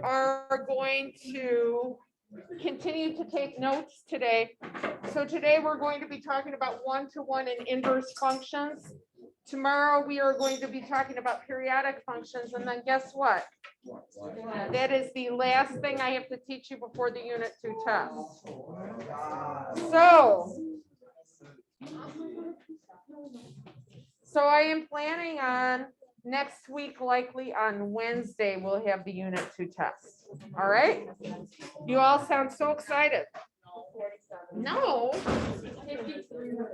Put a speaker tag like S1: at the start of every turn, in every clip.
S1: are going to continue to take notes today. So today we're going to be talking about one-to-one and inverse functions. Tomorrow we are going to be talking about periodic functions, and then guess what? That is the last thing I have to teach you before the Unit 2 test. So I am planning on next week, likely on Wednesday, we'll have the Unit 2 test. All right? You all sound so excited. No.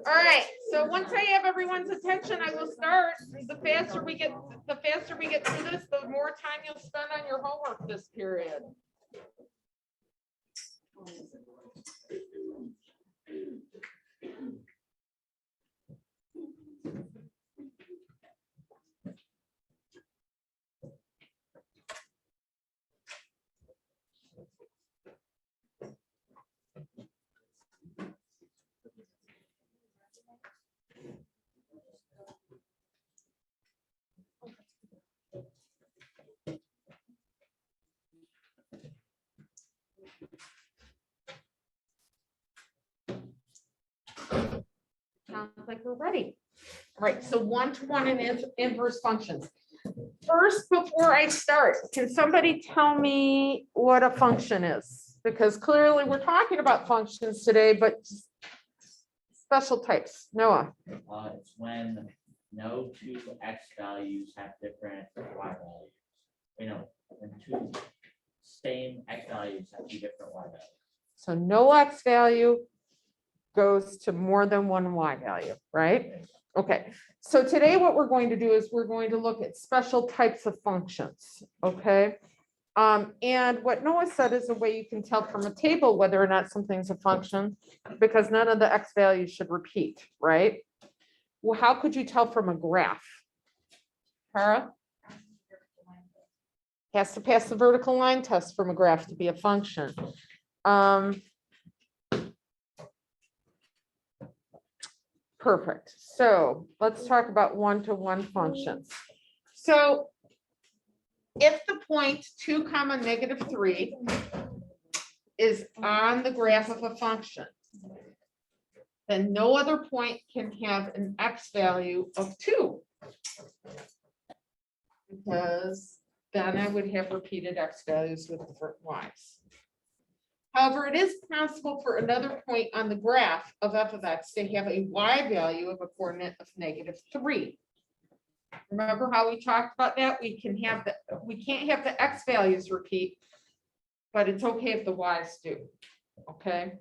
S1: All right. So once I have everyone's attention, I will start. The faster we get through this, the more time you'll spend on your homework this period. Sounds like we're ready. All right, so one-to-one and inverse functions. First, before I start, can somebody tell me what a function is? Because clearly we're talking about functions today, but special types. Noah.
S2: It's when no two x values have different y values. You know, when two same x values have two different y values.
S1: So no x value goes to more than one y value, right? Okay, so today what we're going to do is we're going to look at special types of functions, okay? And what Noah said is a way you can tell from a table whether or not something's a function, because none of the x values should repeat, right? Well, how could you tell from a graph? Tara? Has to pass the vertical line test from a graph to be a function. Perfect. So let's talk about one-to-one functions. So if the point 2, -3 is on the graph of a function, then no other point can have an x value of 2. Because then I would have repeated x values with different y's. However, it is possible for another point on the graph of f of x to have a y value of a coordinate of -3. Remember how we talked about that? We can't have the x values repeat, but it's okay if the y's do. Okay.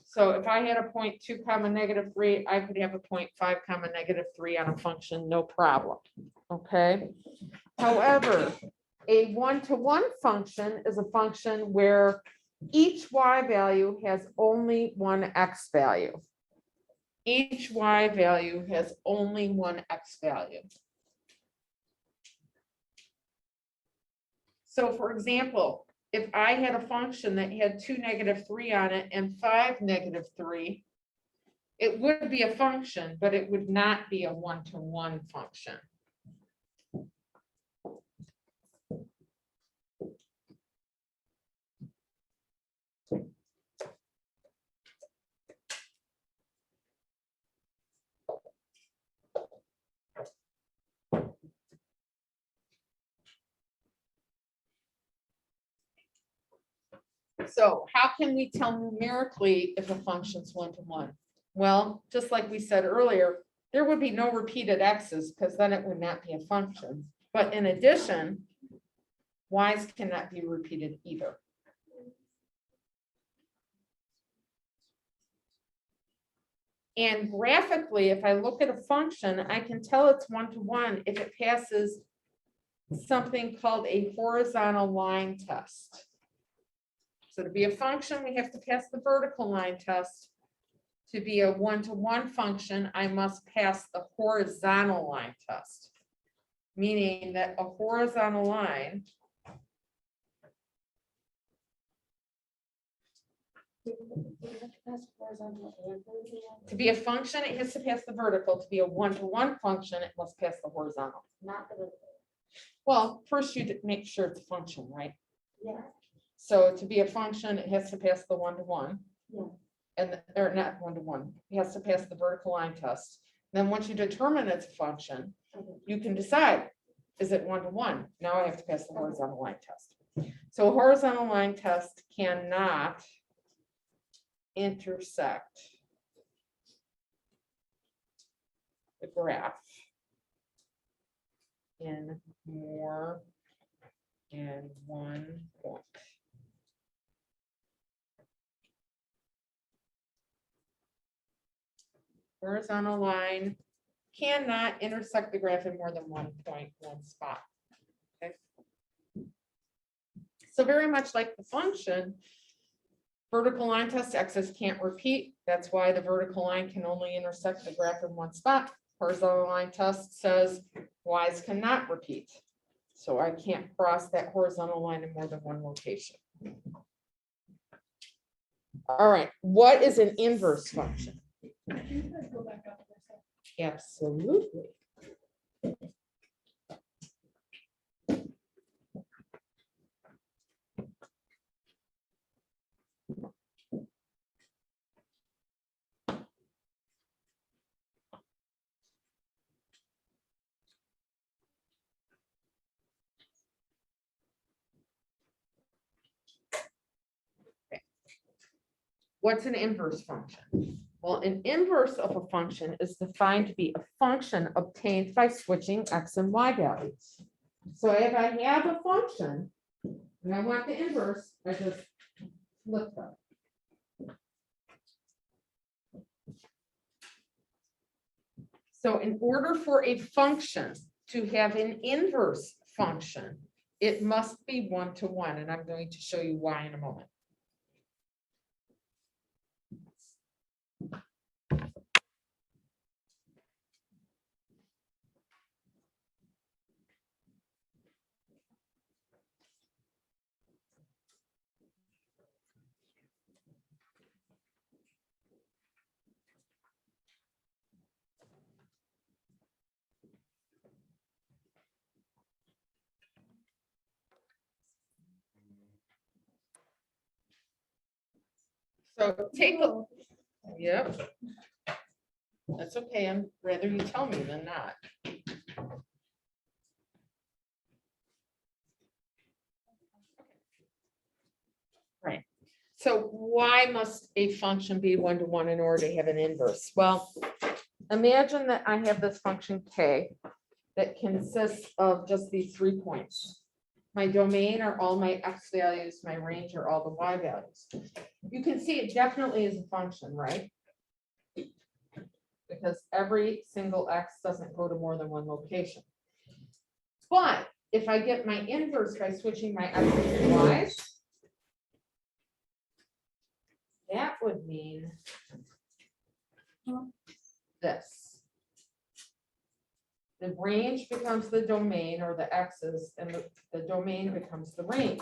S1: So if I had a point 2, -3, I could have a point 5, -3 on a function, no problem. Okay. However, a one-to-one function is a function where each y value has only one x value. Each y value has only one x value. So for example, if I had a function that had 2 -3 on it and 5 -3, it would be a function, but it would not be a one-to-one function. So how can we tell numerically if a function's one-to-one? Well, just like we said earlier, there would be no repeated x's because then it would not be a function. But in addition, y's cannot be repeated either. And graphically, if I look at a function, I can tell it's one-to-one if it passes something called a horizontal line test. So to be a function, we have to pass the vertical line test. To be a one-to-one function, I must pass the horizontal line test, meaning that a horizontal line to be a function, it has to pass the vertical. To be a one-to-one function, it must pass the horizontal.
S3: Not the.
S1: Well, first you make sure it's a function, right?
S3: Yeah.
S1: So to be a function, it has to pass the 1-to-1.
S3: Yeah.
S1: And, or not 1-to-1, it has to pass the vertical line test. Then once you determine it's a function,
S3: Okay.
S1: you can decide, is it 1-to-1? Now I have to pass the horizontal line test. So a horizontal line test cannot intersect the graph in more than one point. Horizontal line cannot intersect the graph in more than 1 spot. Okay. So very much like the function, vertical line test x's can't repeat. That's why the vertical line can only intersect the graph in one spot. Horizontal line test says y's cannot repeat. So I can't cross that horizontal line in more than one location. All right, what is an inverse function?
S3: Can you guys go back up for a second?
S1: Absolutely. What's an inverse function? Well, an inverse of a function is defined to be a function obtained by switching x and y values. So if I have a function and I want the inverse, I just flip them. So in order for a function to have an inverse function, it must be 1-to-1, and I'm going to show you why in a moment. So take a, yep. That's okay, I'm rather you tell me than not. Right. So why must a function be 1-to-1 in order to have an inverse? Well, imagine that I have this function k that consists of just these 3 points. My domain are all my x values, my range are all the y values. You can see it definitely is a function, right? Because every single x doesn't go to more than one location. But if I get my inverse by switching my x's and y's, that would mean this. The range becomes the domain or the x's, and the domain becomes the range.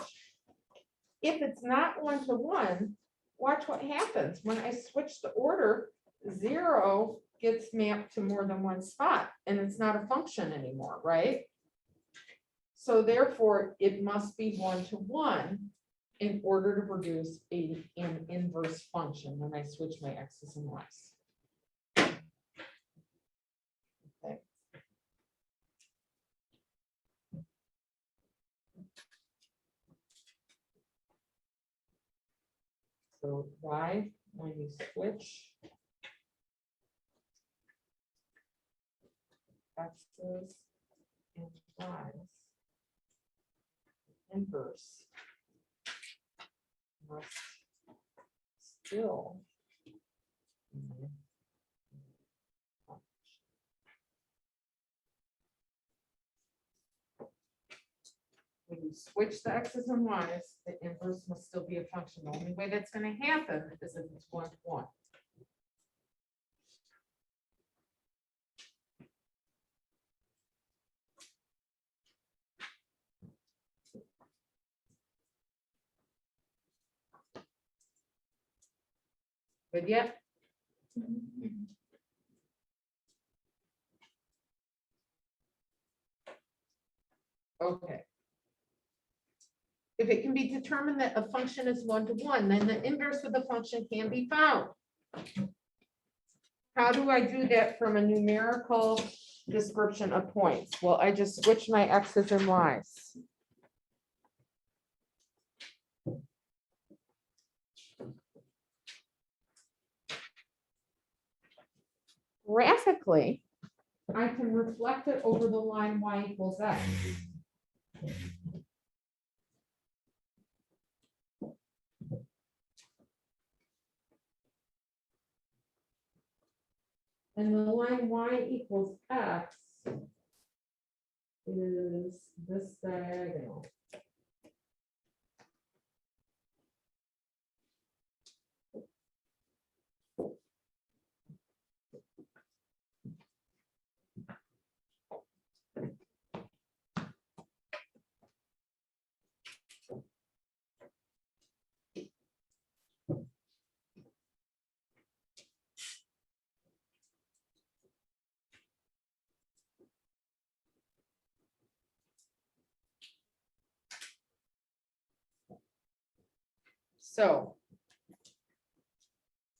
S1: If it's not 1-to-1, watch what happens. When I switch the order, 0 gets mapped to more than one spot, and it's not a function anymore, right? So therefore, it must be 1-to-1 in order to produce an inverse function when I switch my x's and y's. Okay. So why, when you switch x's and y's, inverse must still be when you switch the x's and y's, the inverse must still be a function. The only way that's going to happen is if it's 1-to-1. But yet, okay. If it can be determined that a function is 1-to-1, then the inverse of the function can be found. How do I do that from a numerical description of points? Well, I just switch my x's and y's. Graphically, I can reflect it over the line y equals x. And the line y equals x is this diagonal. So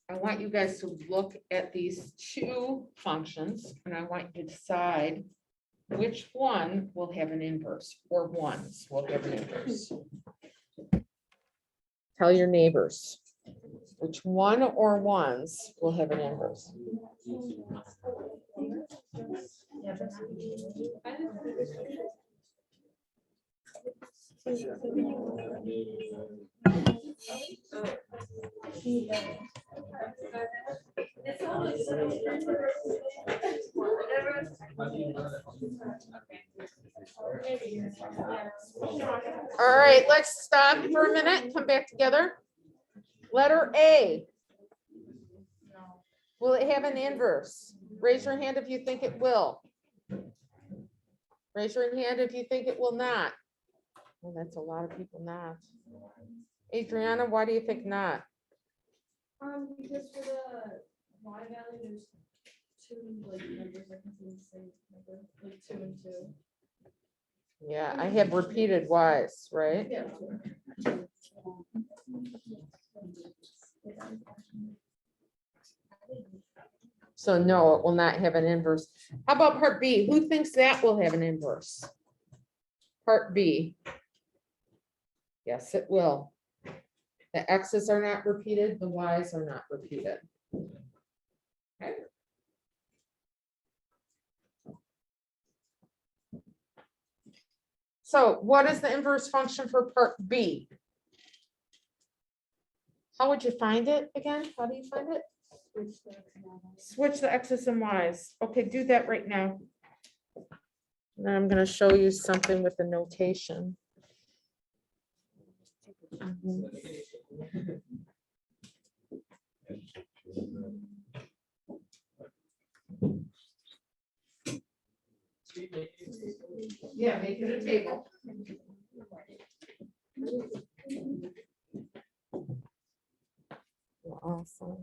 S1: I want you guys to look at these two functions and I want you to decide which one will have an inverse or ones will have an inverse. Tell your neighbors which one or ones will have an inverse. All right, let's stop for a minute, come back together. Letter A. Will it have an inverse? Raise your hand if you think it will. Raise your hand if you think it will not. Well, that's a lot of people not. Adriana, why do you think not?
S3: Because for the y value, there's two like numbers that contain the same number, like 2 and 2.
S1: Yeah, I have repeated y's, right?
S3: Yeah.
S1: So no, it will not have an inverse. How about part B? Who thinks that will have an inverse? Part B. Yes, it will. The x's are not repeated, the y's are not repeated. Okay. So what is the inverse function for part B? How would you find it again? How do you find it? Switch the x's and y's. Okay, do that right now. Then I'm going to show you something with the notation. Yeah, make it a table. Awesome.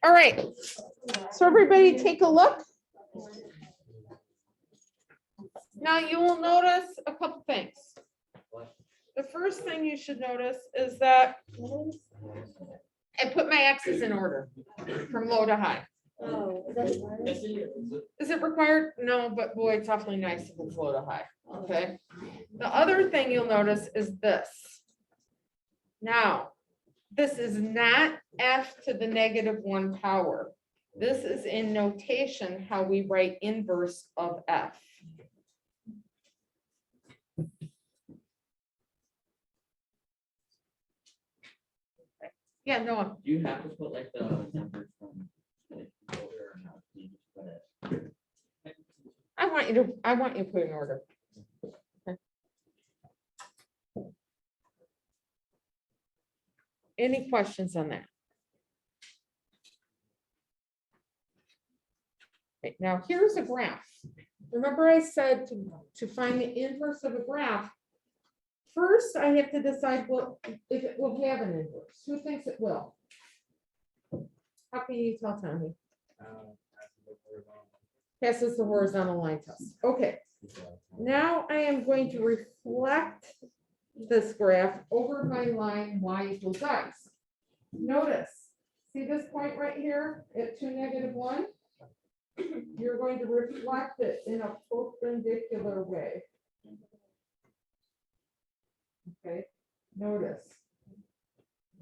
S1: All right, so everybody take a look. Now you will notice a couple things. The first thing you should notice is that I put my x's in order from low to high.
S3: Oh,
S1: Is it required? No, but boy, it's awfully nice if it's low to high, okay? The other thing you'll notice is this. Now, this is not f to the -1 power. This is in notation how we write inverse of f. Yeah, no,
S2: Do you have to put like the numbers from like older or not? Do you just put it?
S1: I want you to put in order. Okay. Any questions on that? Okay, now here's a graph. Remember I said to find the inverse of a graph, first I have to decide if it will have an inverse. Who thinks it will? How can you tell, Tommy? Passes the horizontal line test. Okay, now I am going to reflect this graph over my line y equals x. Notice, see this point right here at 2, -1? You're going to reflect it in a perpendicular way. Okay, notice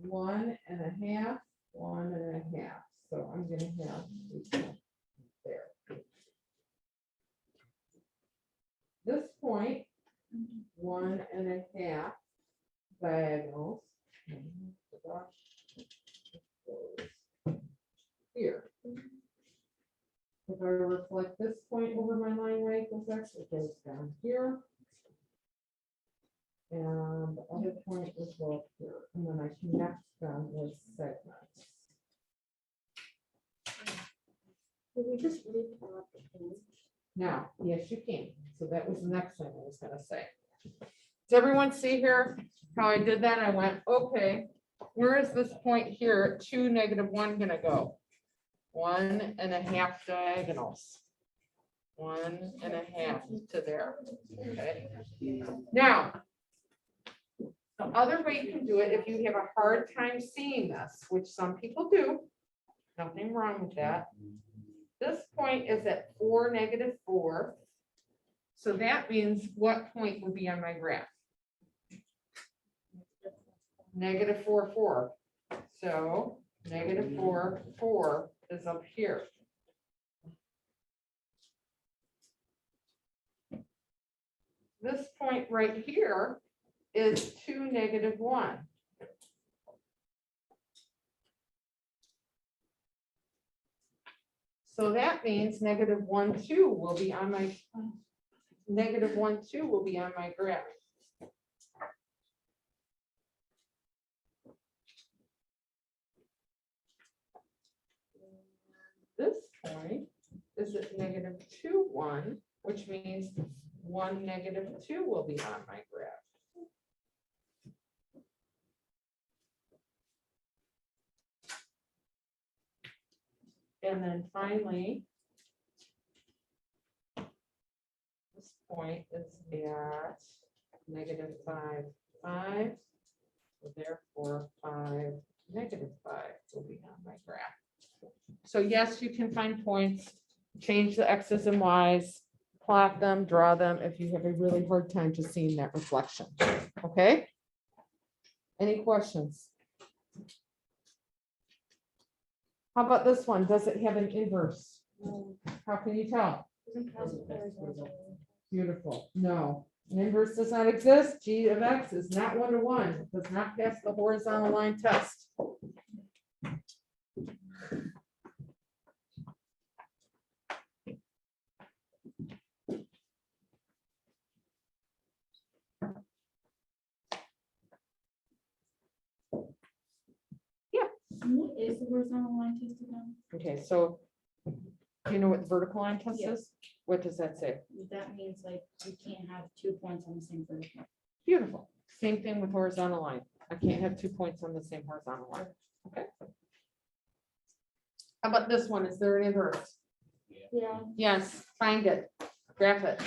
S1: 1.5, 1.5. So I'm going to have there. This point, 1.5 diagonals. Here. If I reflect this point over my line y equals x, it goes down here. And the other point is well here, and then I connect them with segments.
S3: Did we just replot the page?
S1: Now, yes, you can. So that was the next thing I was gonna say. Does everyone see here how I did that? I went, okay, where is this point here at 2, -1 gonna go? 1.5 diagonals. 1.5 to there. Okay. Now, the other way you can do it, if you have a hard time seeing this, which some people do, nothing wrong with that. This point is at 4, -4. So that means what point will be on my graph? -4, 4. So -4, 4 is up here. This point right here is 2, -1. So that means -1, 2 will be on my -1, 2 will be on my graph. This point is at -2, 1, which means 1, -2 will be on my graph. And then finally, this point is at -5, 5. So therefore, 5, -5 will be on my graph. So yes, you can find points, change the X's and Y's, plot them, draw them if you have a really hard time just seeing that reflection. Okay? Any questions? How about this one? Does it have an inverse? How can you tell? Beautiful. No, an inverse does not exist. G of X is not 1-to-1. It does not pass the horizontal line test.
S4: What is the horizontal line test again?
S1: Okay, so do you know what the vertical line test
S4: Yeah.
S1: is? What does that say?
S4: That means like you can't have 2 points on the same vertical.
S1: Beautiful. Same thing with horizontal line. I can't have 2 points on the same horizontal line. Okay. How about this one? Is there an inverse?
S3: Yeah.
S1: Yes, find it. Graph it.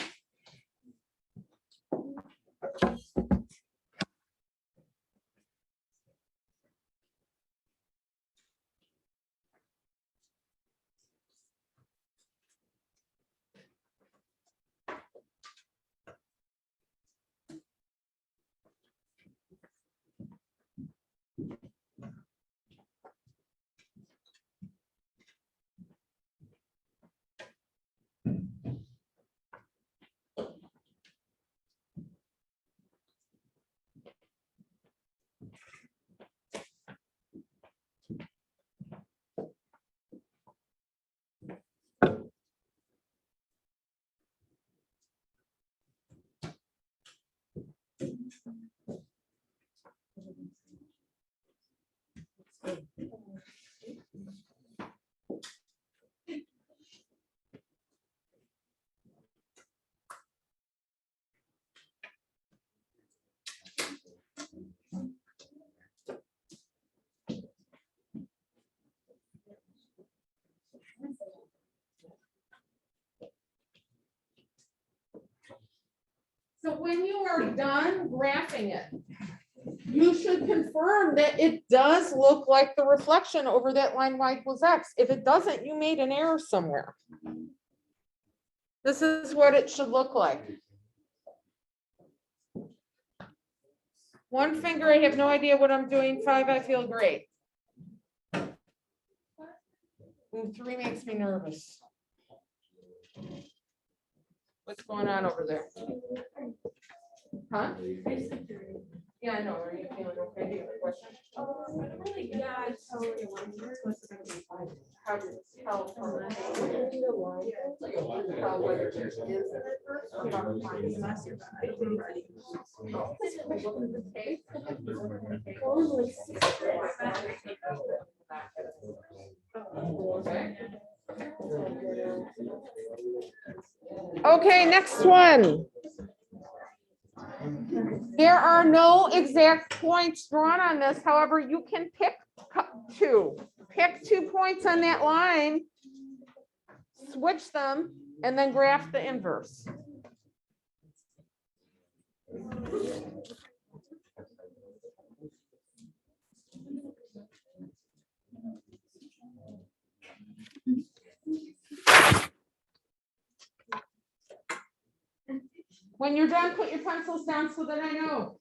S1: are done graphing it, you should confirm that it does look like the reflection over that line y equals x. If it doesn't, you made an error somewhere. This is what it should look like. One finger, I have no idea what I'm doing. 5, I feel great. And 3 makes me nervous. What's going on over there? Huh? Yeah, I know. Are you feeling okay? Do you have a question?
S3: Yeah, I totally wonder.
S1: How to tell from the tell whether there is an inverse or how to find it. Okay, next one. There are no exact points drawn on this. However, you can pick two. Pick 2 points on that line, switch them, and then graph the inverse. When you're done, put your pencils down so that I know.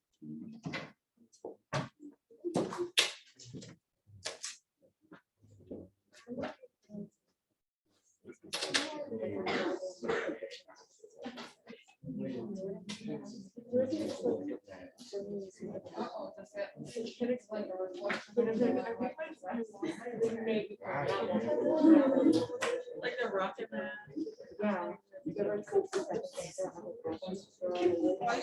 S3: Like a rocket man.
S4: Yeah.
S3: I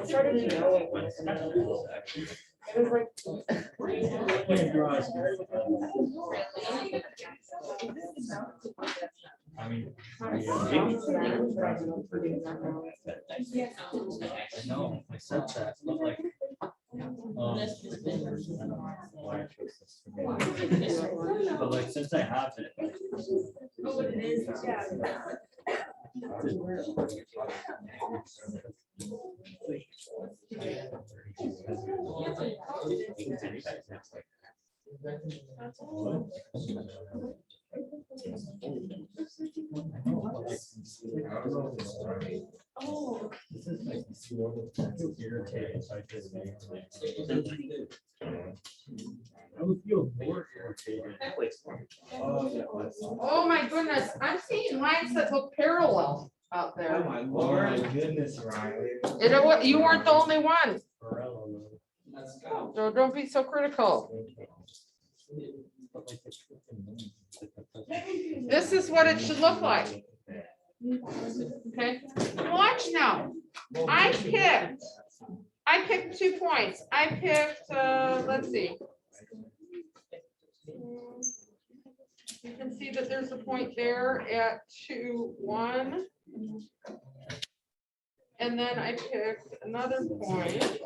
S3: started to know it when
S4: It was like.
S5: I mean. No, I said that, but like. But like, since I have it.
S3: what it is. Yeah. Oh.
S5: This is like irritating, so I just. I would feel more irritated.
S1: Oh my goodness, I'm seeing lines that look parallel out
S6: Oh
S1: there.
S6: my lord, my goodness, Riley.
S1: You weren't the only one,
S6: Let's go.
S1: so don't be so critical. This is what it should look like. Okay, watch now. I picked 2 points. I picked, let's see. You can see that there's a point there at 2, 1. And then I picked another point.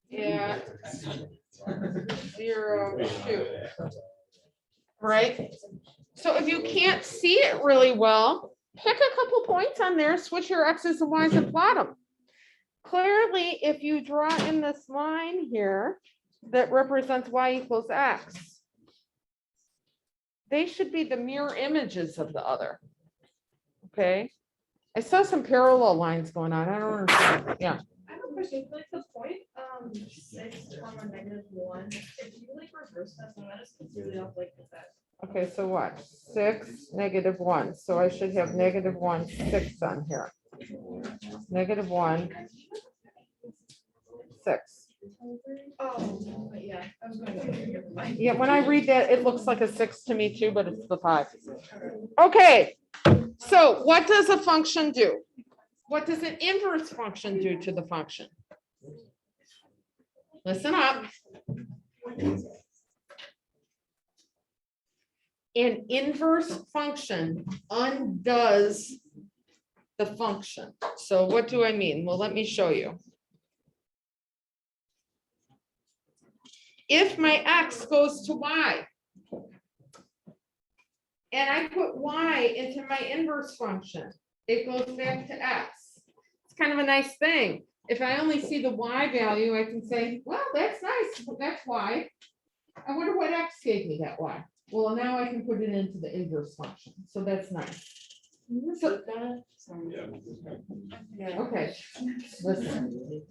S1: Yeah. 0, 2. Right? So if you can't see it really well, pick a couple points on there, switch your X's and Y's and plot them. Clearly, if you draw in this line here that represents Y equals X, they should be the mirror images of the other. Okay? I saw some parallel lines going on. I don't understand. Yeah.
S3: I have a question, like the point, 6, -1, if you like reverse that, so that is completely off like that.
S1: Okay, so what? 6, -1. So I should have -1, 6 on here. -1, 6.
S3: Oh, but yeah, I was going to.
S1: Yeah, when I read that, it looks like a 6 to me too, but it's the 5. Okay, so what does a function do? What does an inverse function do to the function? Listen up. An inverse function undoes the function. So what do I mean? Well, let me show you. If my X goes to Y and I put y into my inverse function, it goes back to x. It's kind of a nice thing. If I only see the y value, I can say, well, that's nice, that's y. I wonder what x gave me that y. Well, now I can put it into the inverse function, so that's nice. So,
S4: Sorry.
S1: okay, listen.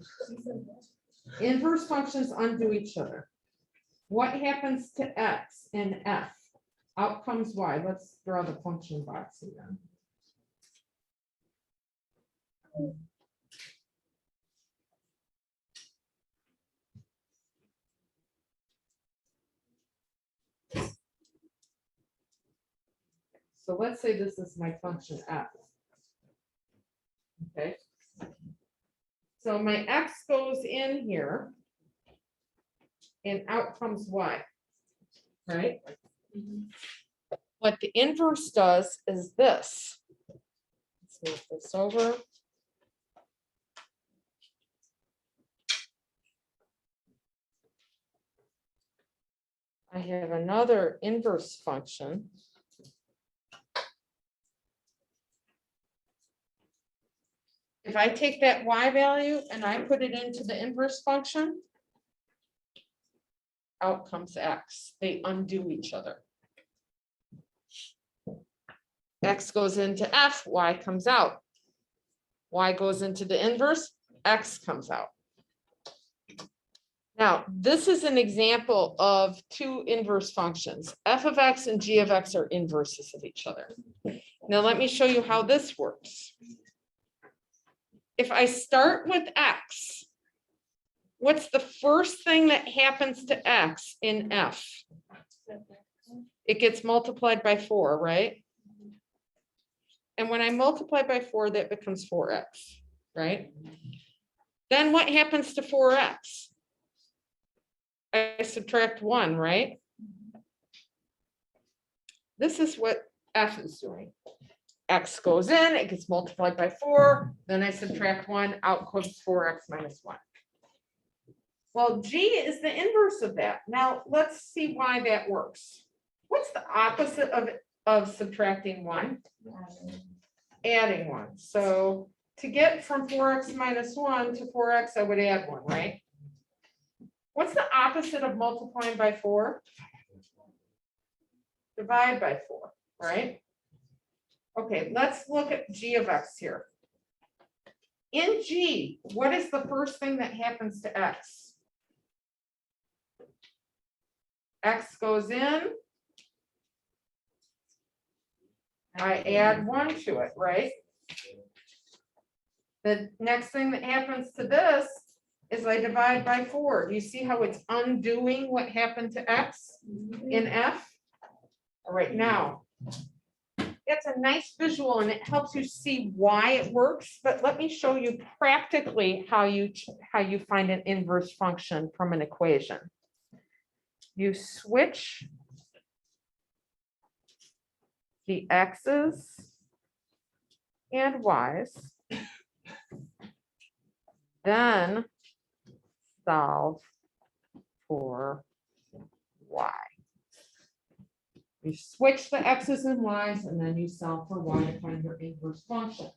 S1: Inverse functions undo each other. What happens to x in f? Out comes y. Let's draw the function box again. So let's say this is my function f. Okay. So my x goes in here. And out comes y. Right? What the inverse does is this. Let's move this over. I have another inverse function. If I take that y value and I put it into the inverse function, out comes x. They undo each other. X goes into f, y comes out. Y goes into the inverse, x comes out. Now, this is an example of two inverse functions. F of x and g of x are inverses of each other. Now, let me show you how this works. If I start with x, what's the first thing that happens to x in f? It gets multiplied by 4, right? And when I multiply by 4, that becomes 4x, right? Then what happens to 4x? I subtract 1, right? This is what f is doing. X goes in, it gets multiplied by 4, then I subtract 1, out comes 4x minus 1. Well, g is the inverse of that. Now, let's see why that works. What's the opposite of subtracting 1? Adding 1. So to get from 4x minus 1 to 4x, I would add 1, right? What's the opposite of multiplying by 4? Divide by 4, right? Okay, let's look at g of x here. In g, what is the first thing that happens to x? X goes in. I add 1 to it, right? The next thing that happens to this is I divide by 4. Do you see how it's undoing what happened to x in f? All right, now, that's a nice visual and it helps you see why it works, but let me show you practically how you find an inverse function from an equation. You switch the x's and y's, then solve for y. You switch the x's and y's, and then you solve for y to find your inverse function.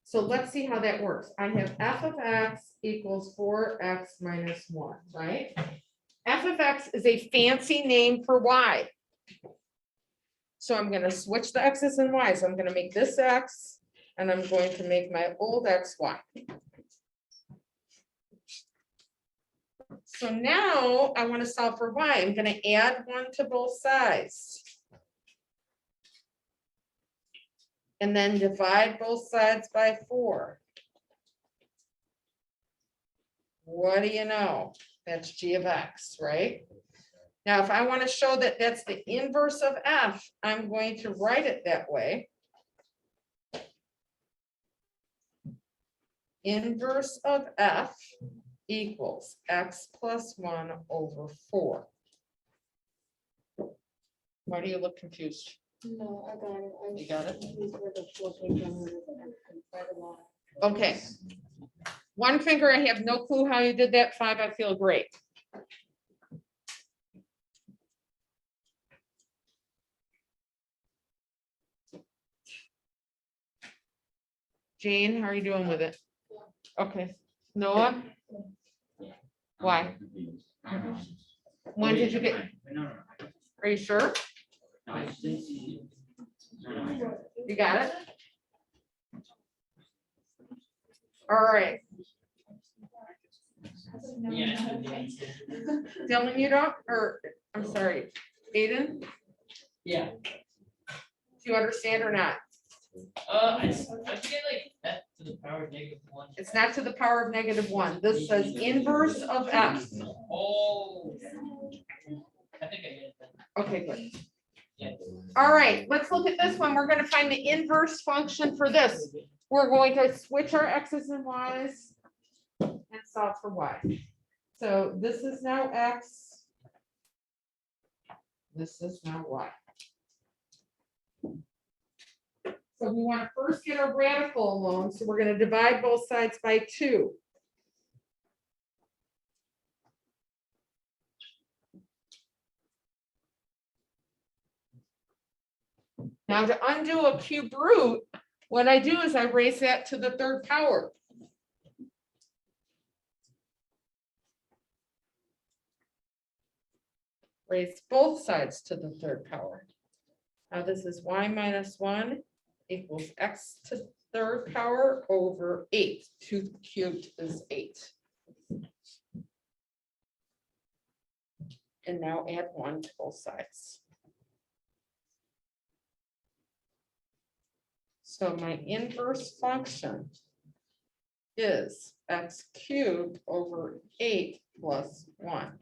S1: So let's see how that works. I have f of x equals 4x minus 1, right? F of x is a fancy name for y. So I'm going to switch the x's and y's. I'm going to make this x, and I'm going to make my old x y. So now I want to solve for y. I'm going to add 1 to both sides. And then divide both sides by 4. What do you know? That's g of x, right? Now, if I want to show that that's the inverse of f, I'm going to write it that way. Inverse of f equals x plus 1 over 4. Why do you look confused?
S3: No, I got it.
S1: You got it?
S3: These were the 4 page numbers quite a lot.
S1: Okay. One finger, I have no clue how you did that. 5, I feel great. Jane, how are you doing with it? Okay, Noah, Why? when did you get,
S2: No.
S1: are you sure?
S2: No, I think. No.
S1: You got it? All right,
S2: Yeah.
S1: Dylan, you don't, or, I'm sorry, Aiden,
S2: Yeah.
S1: do you understand or not?
S2: I feel like that to the power of -1.
S1: It's not to the power of -1. This says inverse of x.
S2: Oh. I think I get it then.
S1: Okay, good.
S2: Yeah.
S1: All right, let's look at this one. We're gonna find the inverse function for this. We're going to switch our x's and y's and solve for y. So this is now x. This is now y. So we want to first get our radical alone, so we're going to divide both sides by 2. Now to undo a cubed root, what I do is I raise that to the 3rd power. Raise both sides to the 3rd power. Now this is y minus 1 equals x to 3rd power over 8. 2 cubed is 8. And now add 1 to both sides. So my inverse function is x cubed over 8 plus 1.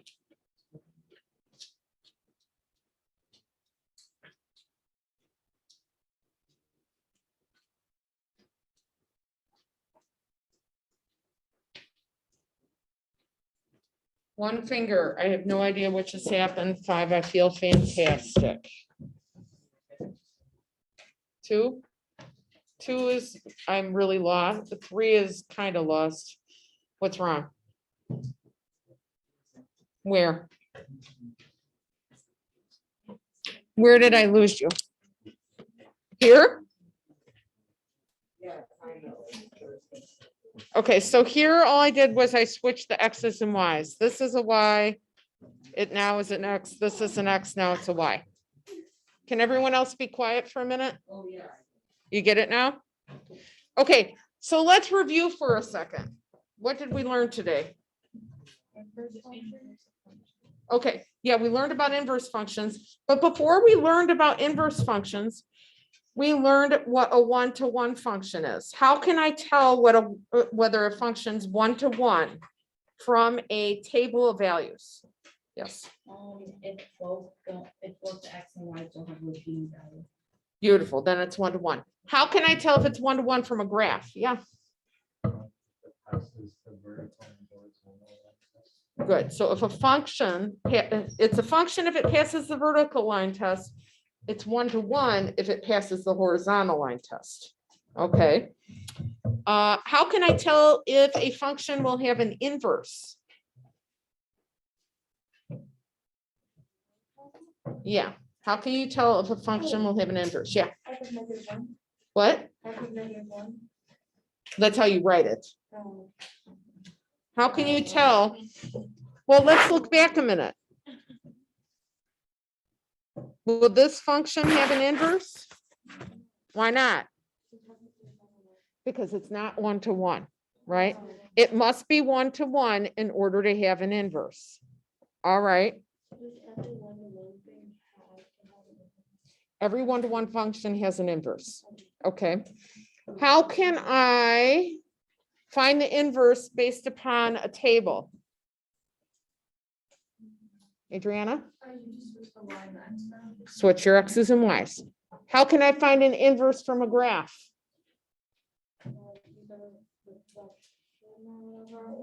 S1: One finger, I have no idea what just happened. 5, I feel fantastic. 2. 2 is, I'm really lost. The 3 is kind of lost. What's wrong? Where? Where did I lose you? Here? Okay, so here all I did was I switched the x's and y's. This is a y. It now is an x. This is an x. Now it's a y. Can everyone else be quiet for a minute?
S3: Oh, yeah.
S1: You get it now? Okay, so let's review for a second. What did we learn today? Okay, yeah, we learned about inverse functions, but before we learned about inverse functions, we learned what a one-to-one function is. How can I tell whether a function's one-to-one from a table of values? Yes,
S4: If both the x and y don't have repeating value.
S1: beautiful, then it's one-to-one. How can I tell if it's one-to-one from a graph? Yeah, good. So if a function, it's a function if it passes the vertical line test, it's one-to-one if it passes the horizontal line test. Okay. How can I tell if a function will have an inverse? Yeah. How can you tell if a function will have an inverse? Yeah. What? That's how you write it. How can you tell? Well, let's look back a minute. Will this function have an inverse? Why not? Because it's not one-to-one, right? It must be one-to-one in order to have an inverse. All right. Every one-to-one function has an inverse. Okay. How can I find the inverse based upon a table? Adriana? Switch your x's and y's. How can I find an inverse from a graph?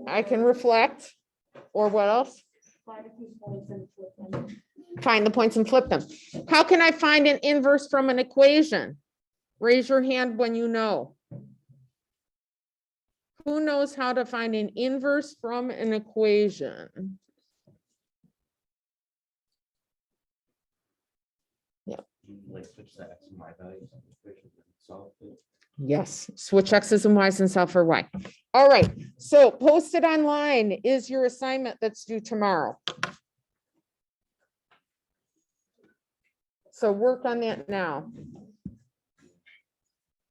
S1: I can reflect, or what else? Find the points and flip them. How can I find an inverse from an equation? Raise your hand when you know. Who knows how to find an inverse from an equation?
S6: Like switch the x and y values on the equation and solve it.
S1: Yes, switch X's and Y's and solve for Y. All right, so posted online is your assignment that's due tomorrow. So work on that now.